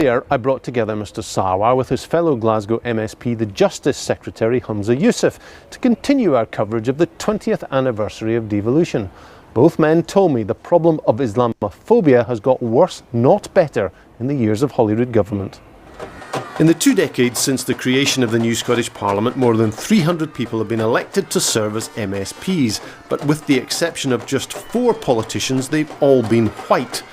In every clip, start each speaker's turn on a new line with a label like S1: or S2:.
S1: Earlier, I brought together Mr Sarwar with his fellow Glasgow MSP, the Justice Secretary Humza Yousaf, to continue our coverage of the 20th anniversary of devolution. Both men told me the problem of Islamophobia has got worse, not better, in the years of Holyrood government. In the 2 decades since the creation of the new Scottish Parliament, more than 300 people have been elected to serve as MSPs, but with the exception of just 4 politicians, they've all been white.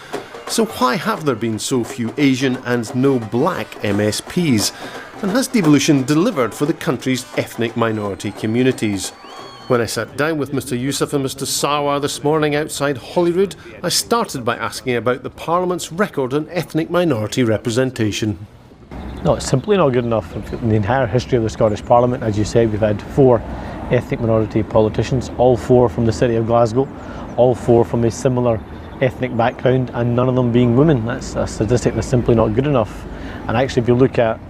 S1: So why have there been so few Asian and no black MSPs? And has devolution delivered for the country's ethnic minority communities? When I sat down with Mr Yousaf and Mr Sarwar this morning outside Holyrood, I started by asking about the Parliament's record on ethnic minority representation.
S2: No, it's simply not good enough. In the entire history of the Scottish Parliament, as you said, we've had 4 ethnic minority politicians, all 4 from the city of Glasgow, all 4 from a similar ethnic background, and none of them being women. That's a statistic that's simply not good enough. And actually, if you look at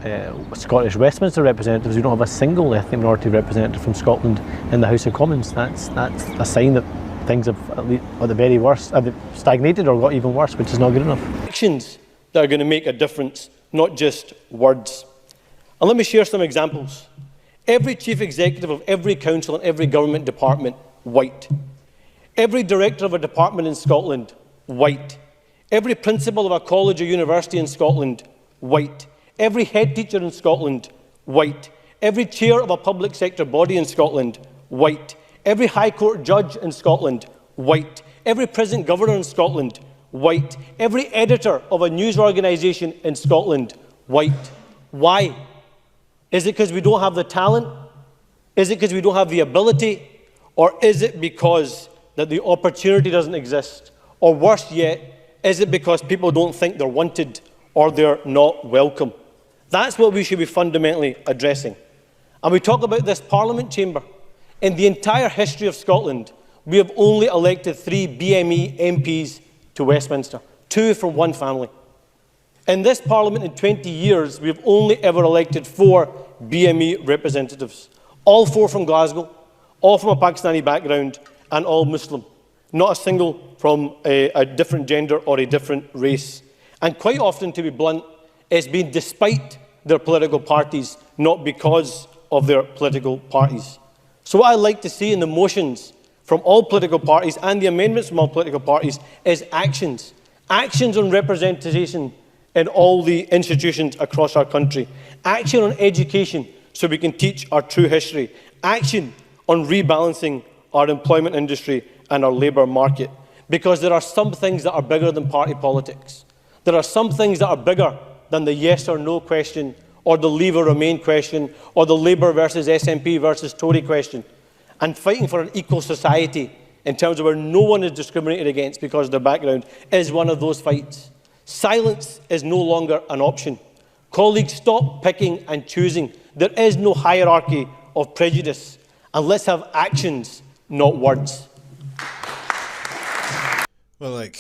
S2: Scottish Westminster representatives, we don't have a single ethnic minority representative from Scotland in the House of Commons. That's a sign that things have, at the very worst, have stagnated or got even worse, which is not good enough.
S3: Actions that are going to make a difference, not just words. And let me share some examples. Every chief executive of every council and every government department, white. Every director of a department in Scotland, white. Every principal of a college or university in Scotland, white. Every head teacher in Scotland, white. Every chair of a public sector body in Scotland, white. Every High Court judge in Scotland, white. Every prison governor in Scotland, white. Every editor of a news organisation in Scotland, white. Why? Is it because we don't have the talent? Is it because we don't have the ability? Or is it because that the opportunity doesn't exist? Or worse yet, is it because people don't think they're wanted or they're not welcome? That's what we should be fundamentally addressing. And we talk about this Parliament chamber. In the entire history of Scotland, we have only elected 3 BME MPs to Westminster, 2 from one family. In this Parliament in 20 years, we have only ever elected 4 BME representatives, all 4 from Glasgow, all from a Pakistani background, and all Muslim. Not a single from a different gender or a different race. And quite often, to be blunt, it's been despite their political parties, not because of their political parties. So what I'd like to see in the motions from all political parties and the amendments from all political parties is actions. Actions on representation in all the institutions across our country. Action on education so we can teach our true history. Action on rebalancing our employment industry and our labour market. Because there are some things that are bigger than party politics. There are some things that are bigger than the yes or no question, or the leave or remain question, or the Labour versus SNP versus Tory question. And fighting for an equal society in terms of where no one is discriminated against because of their background is one of those fights. Silence is no longer an option. Colleagues, stop picking and choosing. There is no hierarchy of prejudice. And let's have actions, not words.
S4: Well,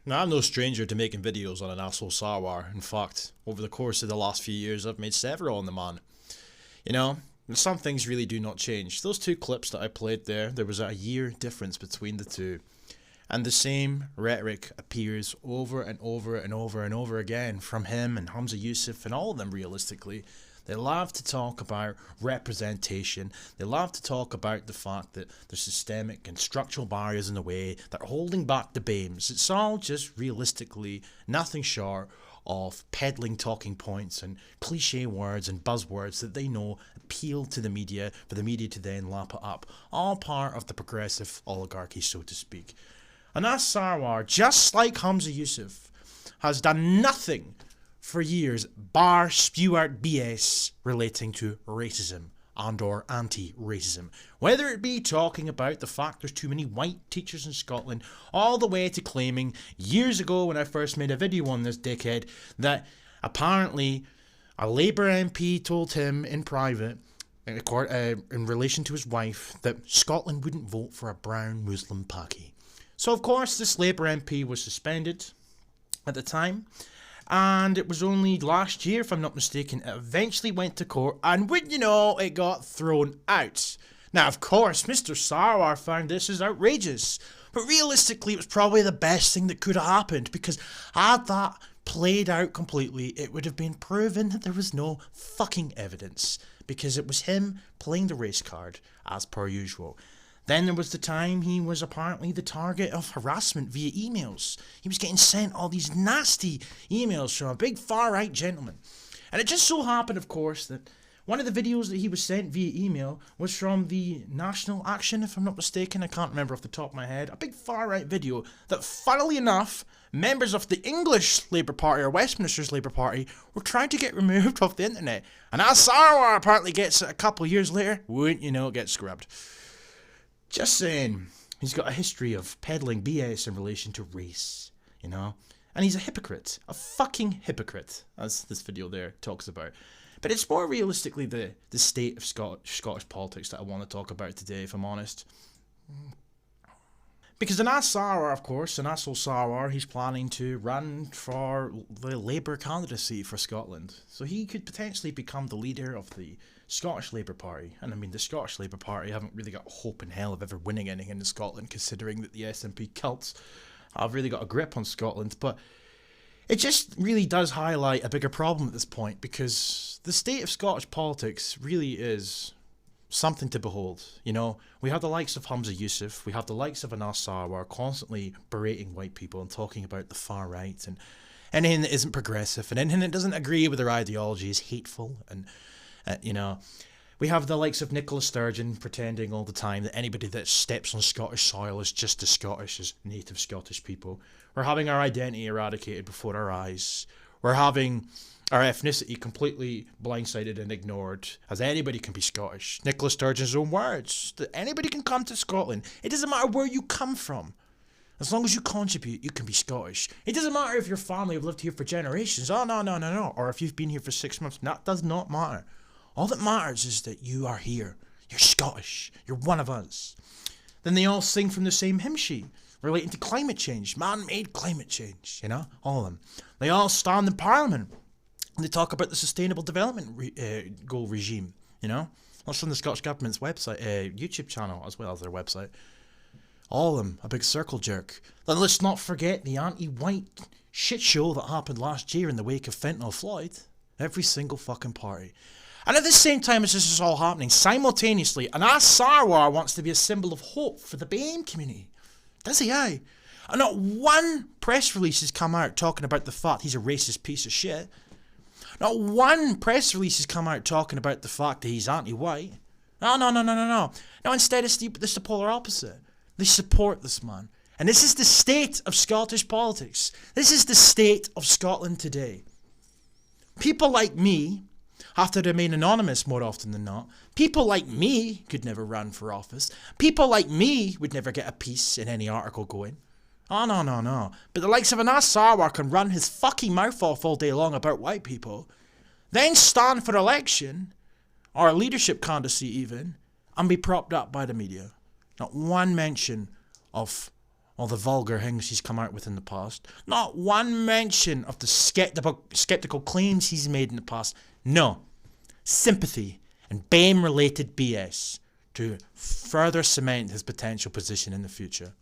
S4: now I'm no stranger to making videos on an asshole Sarwar. In fact, over the course of the last few years, I've made several on the man. You know, some things really do not change. Those 2 clips that I played there was a year difference between the 2. And the same rhetoric appears over and over and over and over again from him and Humza Yousaf and all of them realistically. They love to talk about representation. They love to talk about the fact that there's systemic and structural barriers in the way that are holding back the BAMEs. It's all just realistically nothing short of peddling talking points and cliche words and buzzwords that they know appeal to the media for the media to then lap it up. All part of the progressive oligarchy, so to speak. And that Sarwar, just like Humza Yousaf, has done nothing for years bar spew out BS relating to racism and or anti-racism. Whether it be talking about the fact there's too many white teachers in Scotland, all the way to claiming years ago when I first made a video on this dickhead that apparently a Labour MP told him in private in relation to his wife that Scotland wouldn't vote for a brown Muslim Paki. So of course this Labour MP was suspended at the time. And it was only last year, if I'm not mistaken, it eventually went to court, and wouldn't you know, it got thrown out. Now, of course, Mr. Sarwar found this as outrageous, but realistically, it was probably the best thing that could have happened, because had that played out completely, it would have been proven that there was no fucking evidence, because it was him playing the race card, as per usual. Then there was the time he was apparently the target of harassment via emails. He was getting sent all these nasty emails from a big far-right gentleman. And it just so happened, of course, that one of the videos that he was sent via email was from the National Action, if I'm not mistaken. I can't remember off the top of my head. A big far-right video that, funnily enough, members of the English Labour Party or Westminster's Labour Party were trying to get removed off the internet. And as Sarwar apparently gets it a couple of years later, wouldn't you know, it gets scrubbed. Just saying, he's got a history of peddling BS in relation to race, you know? And he's a hypocrite. A fucking hypocrite, as this video there talks about. But it's more realistically the state of Scottish politics that I want to talk about today, if I'm honest. Because Anas Sarwar, of course, Anas Sarwar, he's planning to run for the Labour candidacy for Scotland. So he could potentially become the leader of the Scottish Labour Party. And I mean, the Scottish Labour Party haven't really got hope in hell of ever winning anything in Scotland, considering that the SNP cults have really got a grip on Scotland. But it just really does highlight a bigger problem at this point, because the state of Scottish politics really is something to behold. You know, we have the likes of Humza Yousaf, we have the likes of Anas Sarwar constantly berating white people and talking about the far right, and anything that isn't progressive and anything that doesn't agree with their ideology is hateful. And you know, we have the likes of Nicola Sturgeon pretending all the time that anybody that steps on Scottish soil is just as Scottish as native Scottish people. We're having our identity eradicated before our eyes. We're having our ethnicity completely blindsided and ignored, as anybody can be Scottish. Nicola Sturgeon's own words, that anybody can come to Scotland. It doesn't matter where you come from. As long as you contribute, you can be Scottish. It doesn't matter if your family have lived here for generations. Oh, no. Or if you've been here for 6 months. That does not matter. All that matters is that you are here. You're Scottish. You're one of us. Then they all sing from the same hymn sheet relating to climate change, man-made climate change, you know, all of them. They all stand in Parliament and they talk about the Sustainable Development Goal regime, you know. That's from the Scottish Government's website, YouTube channel, as well as their website. All of them, a big circle jerk. Then let's not forget the anti-white shit show that happened last year in the wake of Fentanyl Floyd. Every single fucking party. And at the same time as this is all happening, simultaneously, Anas Sarwar wants to be a symbol of hope for the BAME community. Does he, aye? And not one press release has come out talking about the fact he's a racist piece of shit. Not one press release has come out talking about the fact that he's anti-white. No. No, instead it's the polar opposite. They support this man. And this is the state of Scottish politics. This is the state of Scotland today. People like me have to remain anonymous more often than not. People like me could never run for office. People like me would never get a piece in any article going. Oh, no. But the likes of Anas Sarwar can run his fucking mouth off all day long about white people, then stand for election, or a leadership candidacy even, and be propped up by the media. Not one mention of all the vulgar things he's come out with in the past. Not one mention of the skeptical claims he's made in the past. No. Sympathy and BAME-related BS to further cement his potential position in the future.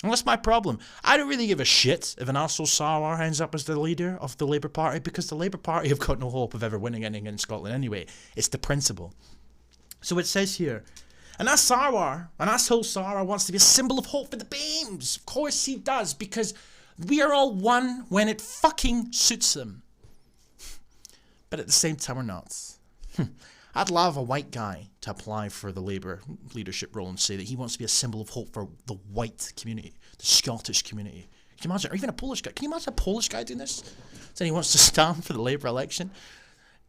S4: And that's my problem. I don't really give a shit if Anas Sarwar ends up as the leader of the Labour Party, because the Labour Party have got no hope of ever winning anything in Scotland anyway. It's the principle. So it says here, Anas Sarwar wants to be a symbol of hope for the BAMEs. Of course he does, because we are all one when it fucking suits them. But at the same time, we're not. I'd love a white guy to apply for the Labour leadership role and say that he wants to be a symbol of hope for the white community, the Scottish community. Can you imagine? Or even a Polish guy. Can you imagine a Polish guy doing this? Saying he wants to stand for the Labour election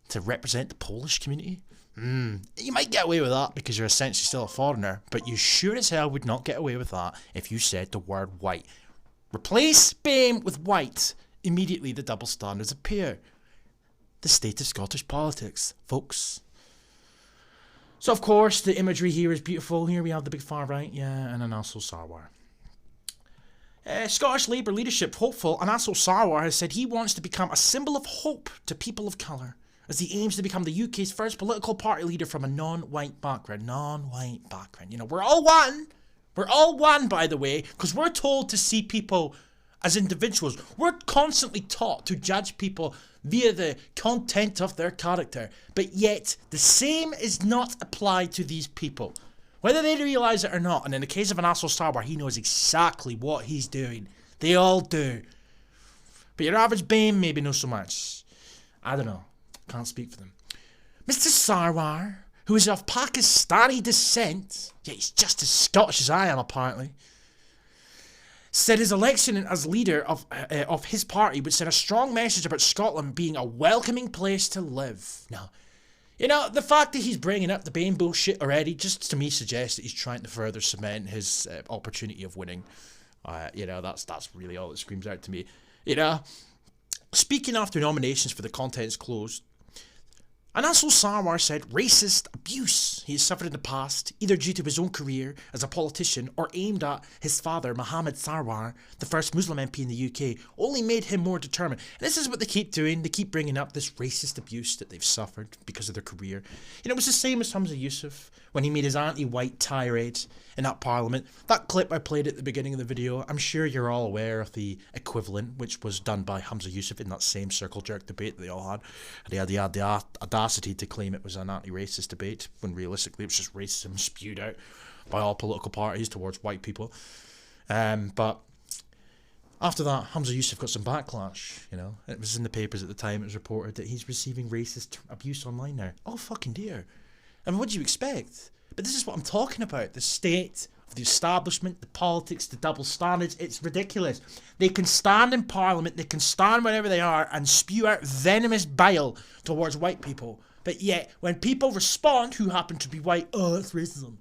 S4: to represent the Polish community? You might get away with that because you're essentially still a foreigner, but you sure as hell would not get away with that if you said the word white. Replace BAME with white. Immediately the double standards appear. The state of Scottish politics, folks. So, of course, the imagery here is beautiful. Here we have the big far right, yeah, and Anas Sarwar. Scottish Labour leadership hopeful Anas Sarwar has said he wants to become a symbol of hope to people of colour, as he aims to become the UK's first political party leader from a non-white background. You know, we're all one. We're all one, by the way, because we're told to see people as individuals. We're constantly taught to judge people via the content of their character, but yet the same is not applied to these people, whether they realise it or not. And in the case of Anassel Sarwar, he knows exactly what he's doing. They all do. But your average BAME maybe not so much. I don't know. Can't speak for them. Mr. Sarwar, who is of Pakistani descent, yet he's just as Scottish as I am apparently, said his election as leader of his party would send a strong message about Scotland being a welcoming place to live. Now, you know, the fact that he's bringing up the BAME bullshit already just to me suggests that he's trying to further cement his opportunity of winning. You know, that's really all it screams out to me. You know, speaking after nominations for the contents closed, Anassel Sarwar said racist abuse he has suffered in the past, either due to his own career as a politician or aimed at his father, Mohammed Sarwar, the first Muslim MP in the UK, only made him more determined. And this is what they keep doing. They keep bringing up this racist abuse that they've suffered because of their career. You know, it was the same as Humza Yousaf when he made his anti-white tirade in that parliament. That clip I played at the beginning of the video, I'm sure you're all aware of the equivalent, which was done by Humza Yousaf in that same circle jerk debate that they all had. And he had the audacity to claim it was an anti-racist debate, when realistically it was just racism spewed out by all political parties towards white people. But after that, Humza Yousaf got some backlash, you know. It was in the papers at the time, it was reported that he's receiving racist abuse online now. Oh, fucking dear. I mean, what do you expect? But this is what I'm talking about. The state of the establishment, the politics, the double standards. It's ridiculous. They can stand in Parliament, they can stand wherever they are and spew out venomous bile towards white people. But yet, when people respond who happen to be white, oh, that's racism.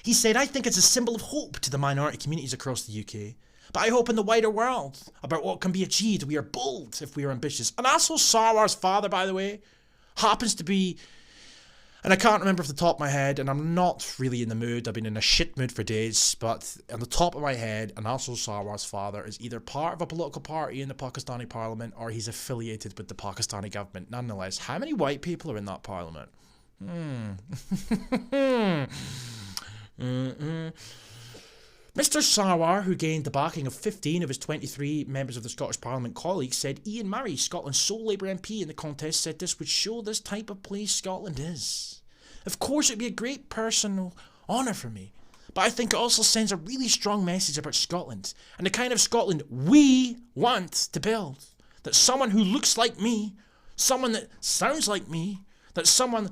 S4: He said, I think it's a symbol of hope to the minority communities across the UK. But I hope in the wider world about what can be achieved. We are bold if we are ambitious. And Anassel Sarwar's father, by the way, happens to be, and I can't remember off the top of my head, and I'm not really in the mood, I've been in a shit mood for days, but on the top of my head, Anassel Sarwar's father is either part of a political party in the Pakistani parliament or he's affiliated with the Pakistani government. Nonetheless, how many white people are in that parliament? Mr. Sarwar, who gained the backing of 15 of his 23 members of the Scottish Parliament colleagues, said Ian Murray, Scotland's sole Labour MP in the contest, said this would show this type of place Scotland is. Of course, it would be a great personal honour for me, but I think it also sends a really strong message about Scotland and the kind of Scotland we want to build. That someone who looks like me, someone that sounds like me, that someone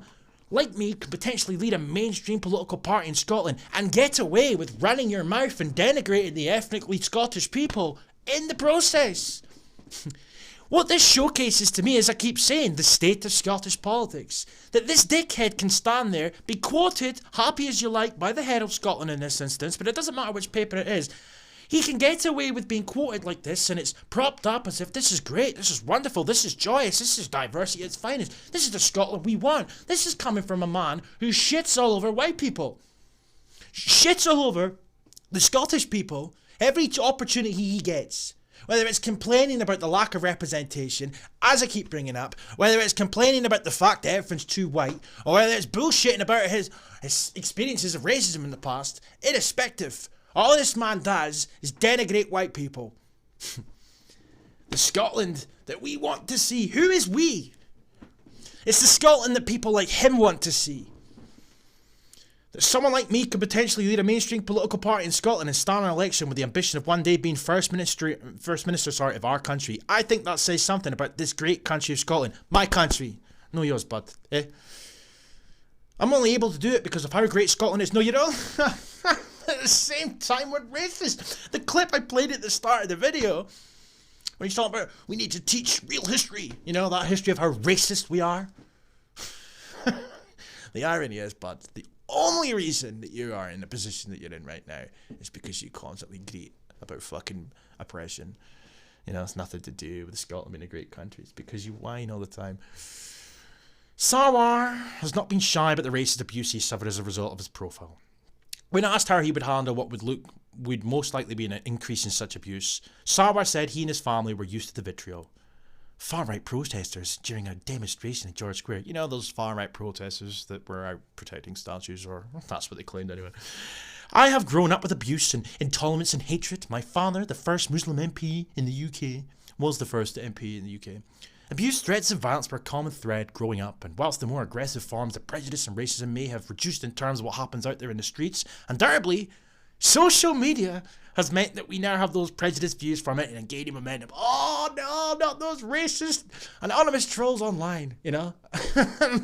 S4: like me could potentially lead a mainstream political party in Scotland and get away with running your mouth and denigrating the ethnically Scottish people in the process. What this showcases to me, as I keep saying, the state of Scottish politics. That this dickhead can stand there, be quoted, happy as you like, by the head of Scotland in this instance, but it doesn't matter which paper it is. He can get away with being quoted like this, and it's propped up as if this is great, this is wonderful, this is joyous, this is diversity at its finest, this is the Scotland we want. This is coming from a man who shits all over white people. Shits all over the Scottish people every opportunity he gets. Whether it's complaining about the lack of representation, as I keep bringing up, whether it's complaining about the fact that everything's too white, or whether it's bullshitting about his experiences of racism in the past, irrespective. All this man does is denigrate white people. The Scotland that we want to see. Who is we? It's the Scotland that people like him want to see. That someone like me could potentially lead a mainstream political party in Scotland and stand an election with the ambition of one day being First Minister of our country. I think that says something about this great country of Scotland. My country. No yours, bud. I'm only able to do it because of how great Scotland is. No, you don't? At the same time, we're racist. The clip I played at the start of the video, when he's talking about we need to teach real history, you know, that history of how racist we are. The irony is, bud, the only reason that you are in the position that you're in right now is because you constantly greet about fucking oppression. You know, it's nothing to do with Scotland being a great country. It's because you whine all the time. Sarwar has not been shy about the racist abuse he suffered as a result of his profile. When asked how he would handle what would most likely be an increase in such abuse, Sarwar said he and his family were used to the vitriol. Far-right protesters during a demonstration at George Square. You know, those far-right protesters that were out protecting statues, or that's what they claimed anyway. I have grown up with abuse and intolerance and hatred. My father, the first Muslim MP in the UK, was the first MP in the UK. Abuse, threats and violence were a common thread growing up, and whilst the more aggressive forms of prejudice and racism may have reduced in terms of what happens out there in the streets, undoubtedly, social media has meant that we now have those prejudiced views from it and gaining momentum. Oh no, not those racist anonymous trolls online, you know?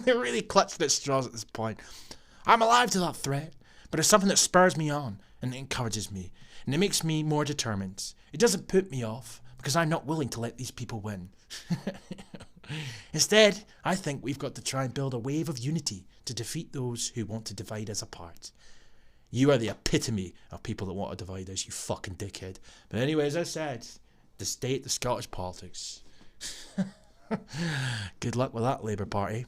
S4: They're really clutching at straws at this point. I'm alive to that threat, but it's something that spurs me on and encourages me, and it makes me more determined. It doesn't put me off, because I'm not willing to let these people win. Instead, I think we've got to try and build a wave of unity to defeat those who want to divide us apart. You are the epitome of people that want to divide us, you fucking dickhead. But anyway, as I said, the state of Scottish politics. Good luck with that, Labour Party.